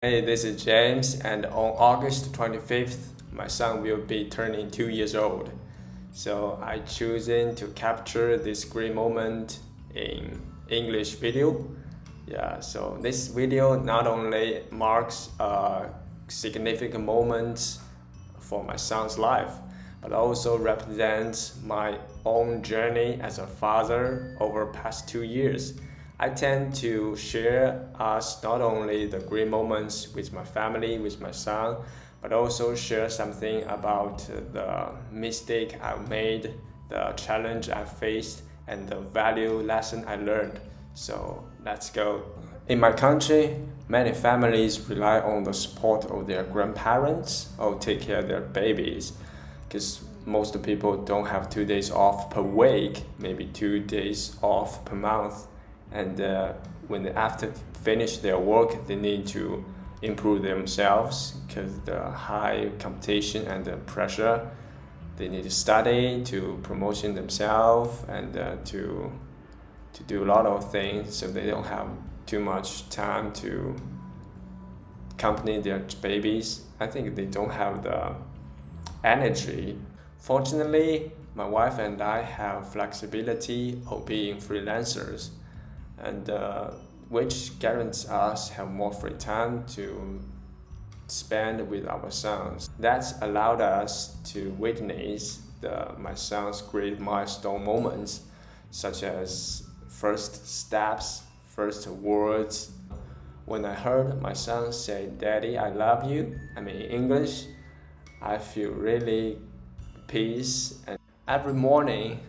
Hey, this is James, and on August 25th, my son will be turning 2 years old. So I chosen to capture this great moment in English video. Yeah, so this video not only marks a significant moment for my son's life, but also represents my own journey as a father over past 2 years. I tend to share us not only the great moments with my family, with my son, but also share something about the mistake I made, the challenge I faced, and the value lesson I learned. So let's go. In my country, many families rely on the support of their grandparents or take care of their babies because most people don't have 2 days off per week, maybe 2 days off per month. And when they after finish their work, they need to improve themselves because the high competition and the pressure. They need to study to promotion themselves and to do a lot of things, so they don't have too much time to accompany their babies. I think they don't have the energy. Fortunately, my wife and I have flexibility of being freelancers, and which guarantees us have more free time to spend with our sons. That's allowed us to witness my son's great milestone moments, such as first steps, first words. When I heard my son say, "Daddy, I love you," in English, I feel really peace. And every morning,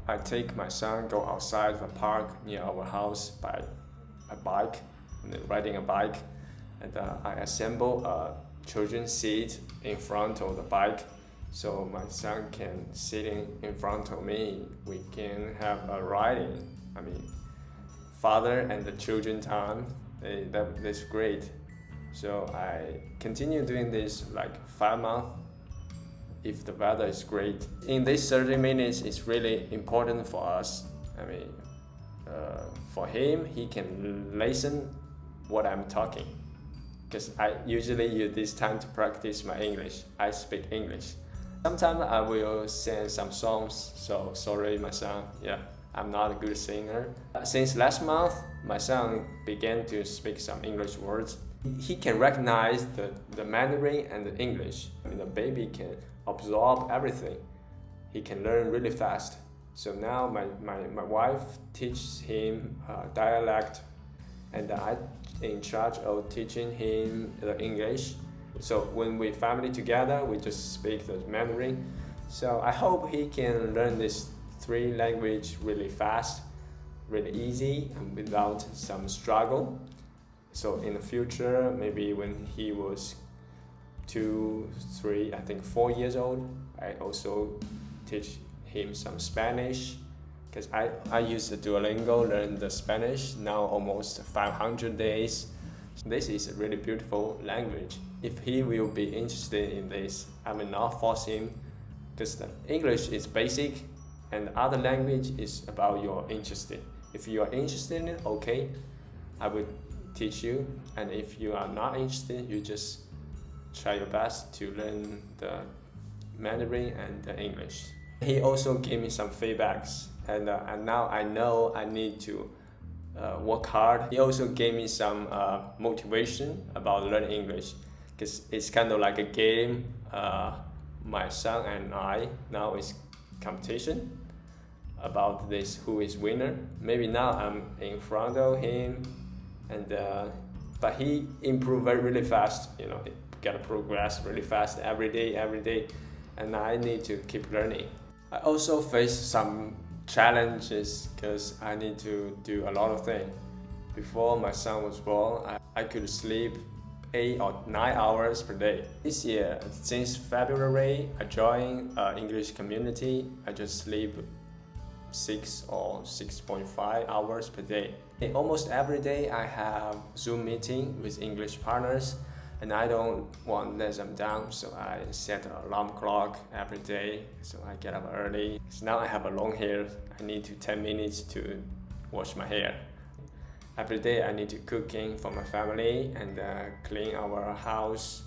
I take my son go outside the park near our house by a bike, riding a bike, and I assemble a children's seat in front of the bike, so my son can sitting in front of me. We can have a riding. Father and the children time. That's great. So I continue doing this like 5 months if the weather is great. In this 30 minutes, it's really important for us. For him, he can listen what I'm talking, because I usually use this time to practice my English. I speak English. Sometimes I will sing some songs, so sorry, my son. Yeah, I'm not a good singer. Since last month, my son began to speak some English words. He can recognize the Mandarin and the English. The baby can absorb everything. He can learn really fast. So now my wife teaches him dialect, and I'm in charge of teaching him the English. So when we family together, we just speak the Mandarin. So I hope he can learn this three language really fast, really easy, and without some struggle. So in the future, maybe when he was 2, 3, I think 4 years old, I also teach him some Spanish, because I use the Duolingo, learn the Spanish now almost 500 days. This is a really beautiful language. If he will be interested in this, I will not force him, because the English is basic and other language is about your interest. If you are interested in it, okay, I will teach you. And if you are not interested, you just try your best to learn the Mandarin and the English. He also gave me some feedbacks, and now I know I need to work hard. He also gave me some motivation about learning English, because it's kind of like a game. My son and I now is competition about this, who is winner. Maybe now I'm in front of him, and but he improved really fast. Gotta progress really fast every day, and I need to keep learning. I also face some challenges because I need to do a lot of things. Before my son was born, I could sleep 8 or 9 hours per day. This year, since February, I joined English community. I just sleep 6 or 6.5 hours per day. Almost every day I have Zoom meeting with English partners, and I don't want to let them down, so I set an alarm clock every day, so I get up early. So now I have a long hair. I need 10 minutes to wash my hair. Every day I need to cooking for my family and clean our house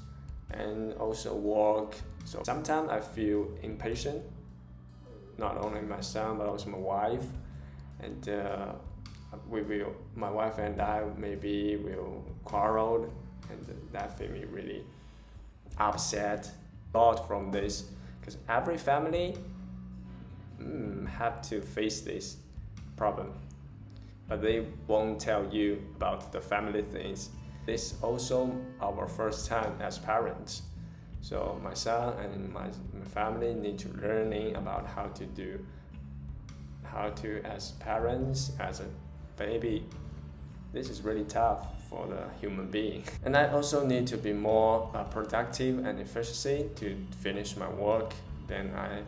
and also work. So sometimes I feel impatient, not only my son but also my wife, and my wife and I maybe will quarrel, and that made me really upset a lot from this, because every family have to face this problem, but they won't tell you about the family things. This is also our first time as parents, so my son and my family need to learning about how to as parents, as a baby. This is really tough for the human being. And I also need to be more productive and efficiency to finish my work. Then I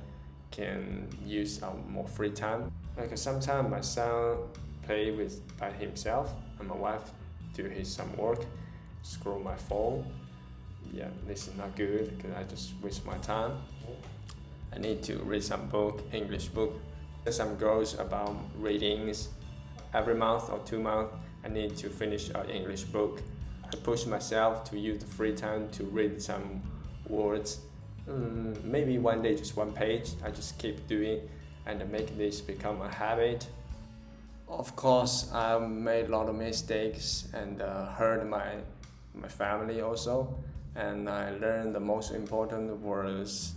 can use more free time. Like sometimes my son play by himself and my wife do some work, scroll my phone. Yeah, this is not good because I just waste my time. I need to read some book, English book. There's some goals about readings. Every month or 2 months, I need to finish an English book. I push myself to use the free time to read some words. Maybe one day just one page. I just keep doing and make this become a habit. Of course, I made a lot of mistakes and hurt my family also. And I learned the most important was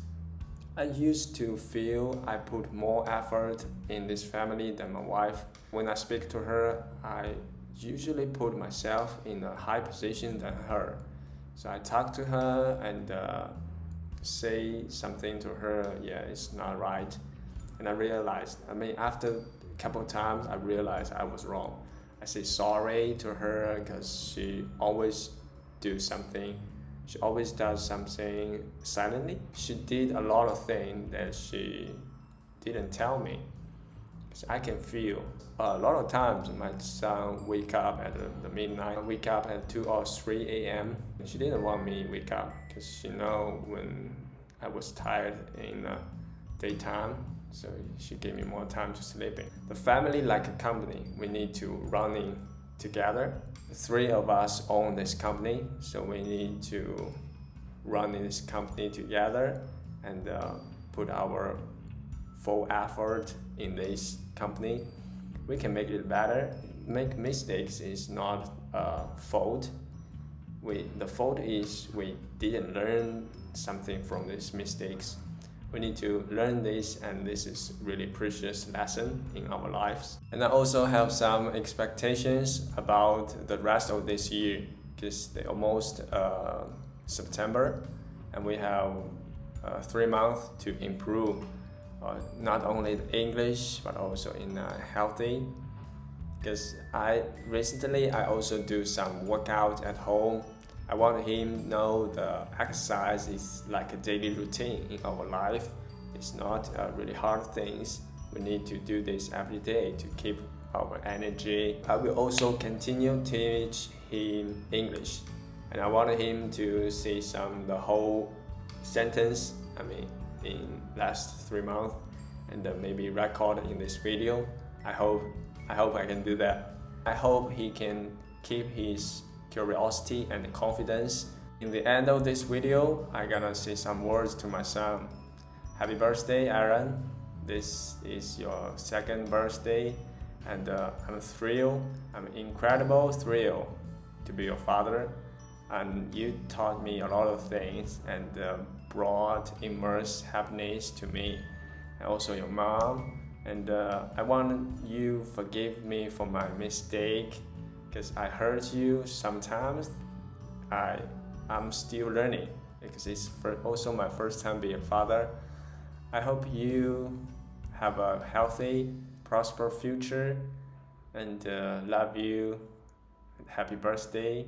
I used to feel I put more effort in this family than my wife. When I speak to her, I usually put myself in a high position than her. So I talk to her and say something to her, yeah, it's not right. And I realized, after a couple of times, I realized I was wrong. I say sorry to her because she always does something silently. She did a lot of things that she didn't tell me. Because I can feel a lot of times my son wake up at the midnight, wake up at 2 or 3 a.m. She didn't want me to wake up because she know when I was tired in the daytime. So she gave me more time to sleeping. The family like a company. We need to running together. 3 of us own this company, so we need to run this company together and put our full effort in this company. We can make it better. Make mistakes is not a fault. The fault is we didn't learn something from these mistakes. We need to learn this, and this is really precious lesson in our lives. And I also have some expectations about the rest of this year, because they almost September, and we have 3 months to improve not only the English but also in healthy. Because I also do some workout at home. I want him to know the exercise is like a daily routine in our life. It's not really hard things. We need to do this every day to keep our energy. I will also continue to teach him English, and I want him to see the whole sentence. In last 3 months, and maybe record in this video. I hope I can do that. I hope he can keep his curiosity and confidence. In the end of this video, I'm gonna say some words to my son. Happy birthday, Aaron. This is your 2nd birthday, and I'm incredible thrilled to be your father. And you taught me a lot of things and brought immense happiness to me, and also your mom. And I want you forgive me for my mistake, because I hurt you sometimes. I'm still learning, because it's also my first time being a father. I hope you have a healthy, prosperous future, and love you. Happy birthday.